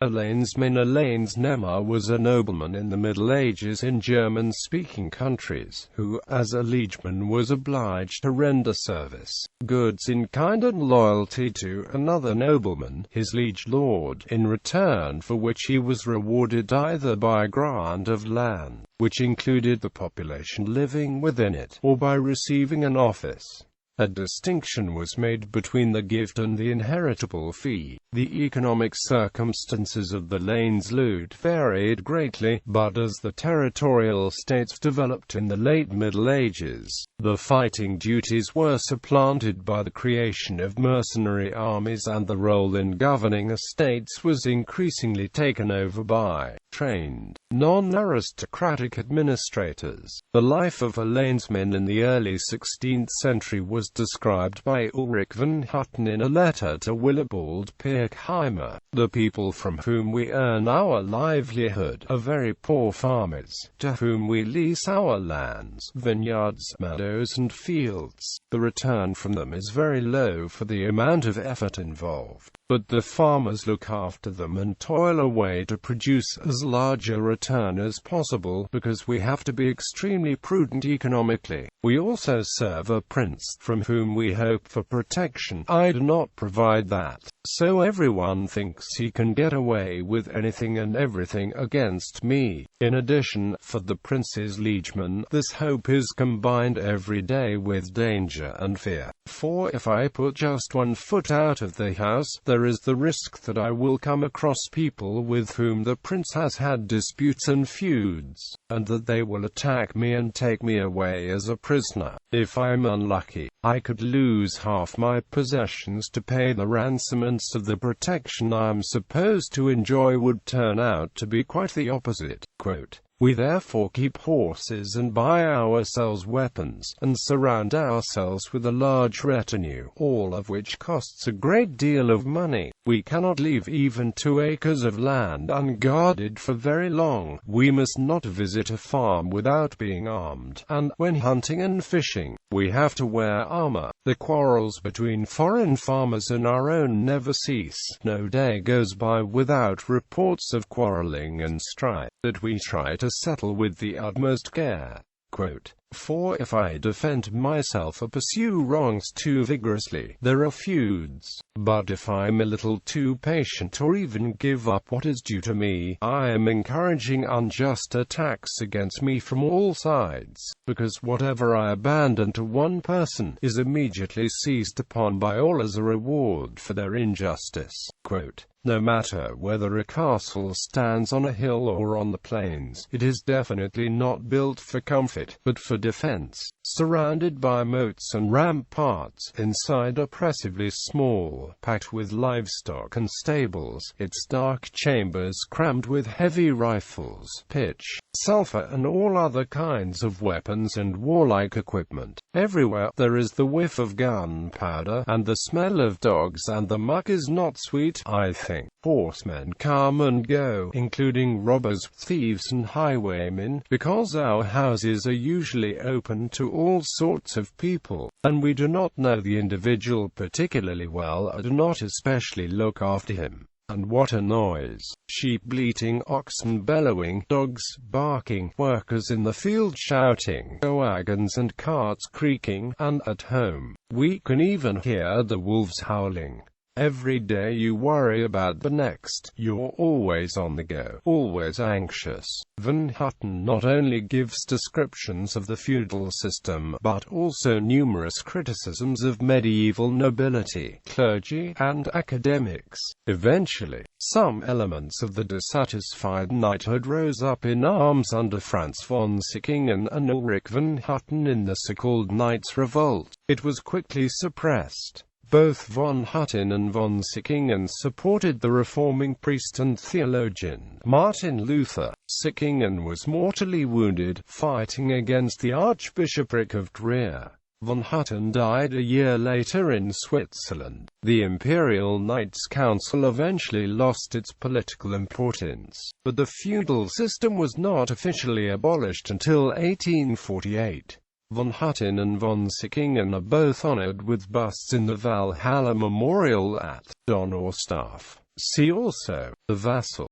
A Lehnsman, a Lehnsnehmer, was a nobleman in the Middle Ages in German-speaking countries, who, as a liegeman, was obliged to render service, goods in kind and loyalty to another nobleman, his liege lord, in return for which he was rewarded either by a grant of land, which included the population living within it, or by receiving an office. A distinction was made between the gift and the inheritable fee. The economic circumstances of the Lehnsleute varied greatly, but as the territorial states developed in the late Middle Ages, the fighting duties were supplanted by the creation of mercenary armies, and the role in governing estates was increasingly taken over by trained, non-aristocratic administrators. The life of a Lehnsman in the early 16th century was described by Ulrich von Hutten in a letter to Willibald Pirckheimer. The people from whom we earn our livelihood are very poor farmers, to whom we lease our lands, vineyards, meadows and fields. The return from them is very low for the amount of effort involved, but the farmers look after them and toil away to produce as large a return as possible, because we have to be extremely prudent economically. We also serve a prince, from whom we hope for protection. I do not provide that, so everyone thinks he can get away with anything and everything against me. In addition, for the prince's liegeman, this hope is combined every day with danger and fear. For if I put just one foot out of the house, there is the risk that I will come across people with whom the prince has had disputes and feuds, and that they will attack me and take me away as a prisoner. If I'm unlucky, I could lose half my possessions to pay the ransom, and so the protection I'm supposed to enjoy would turn out to be quite the opposite. Quote, "We therefore keep horses and buy ourselves weapons, and surround ourselves with a large retinue, all of which costs a great deal of money. We cannot leave even 2 acres of land unguarded for very long. We must not visit a farm without being armed, and, when hunting and fishing, we have to wear armor. The quarrels between foreign farmers and our own never cease. No day goes by without reports of quarreling and strife, that we try to settle with the utmost care." Quote, "For if I defend myself or pursue wrongs too vigorously, there are feuds. But if I'm a little too patient, or even give up what is due to me, I am encouraging unjust attacks against me from all sides, because whatever I abandon to one person is immediately seized upon by all as a reward for their injustice." Quote, "No matter whether a castle stands on a hill or on the plains, it is definitely not built for comfort, but for defense. Surrounded by moats and ramparts, inside oppressively small, packed with livestock and stables, its dark chambers crammed with heavy rifles, pitch, sulfur and all other kinds of weapons and warlike equipment. Everywhere there is the whiff of gunpowder, and the smell of dogs, and the muck is not sweet, I think. Horsemen come and go, including robbers, thieves and highwaymen, because our houses are usually open to all sorts of people, and we do not know the individual particularly well, or do not especially look after him. And what a noise! Sheep bleating, oxen bellowing, dogs barking, workers in the field shouting, wagons and carts creaking, and at home, we can even hear the wolves howling. Every day you worry about the next. You're always on the go, always anxious." Von Hutten not only gives descriptions of the feudal system, but also numerous criticisms of medieval nobility, clergy, and academics. Eventually, some elements of the dissatisfied knighthood rose up in arms under Franz von Sickingen and Ulrich von Hutten in the so-called Knights' Revolt. It was quickly suppressed. Both von Hutten and von Sickingen supported the reforming priest and theologian, Martin Luther. Sickingen was mortally wounded, fighting against the Archbishopric of Trier. Von Hutten died a year later in Switzerland. The Imperial Knights Council eventually lost its political importance, but the feudal system was not officially abolished until 1848. Von Hutten and von Sickingen are both honored with busts in the Valhalla Memorial at Donaustadt. See also, the vassal.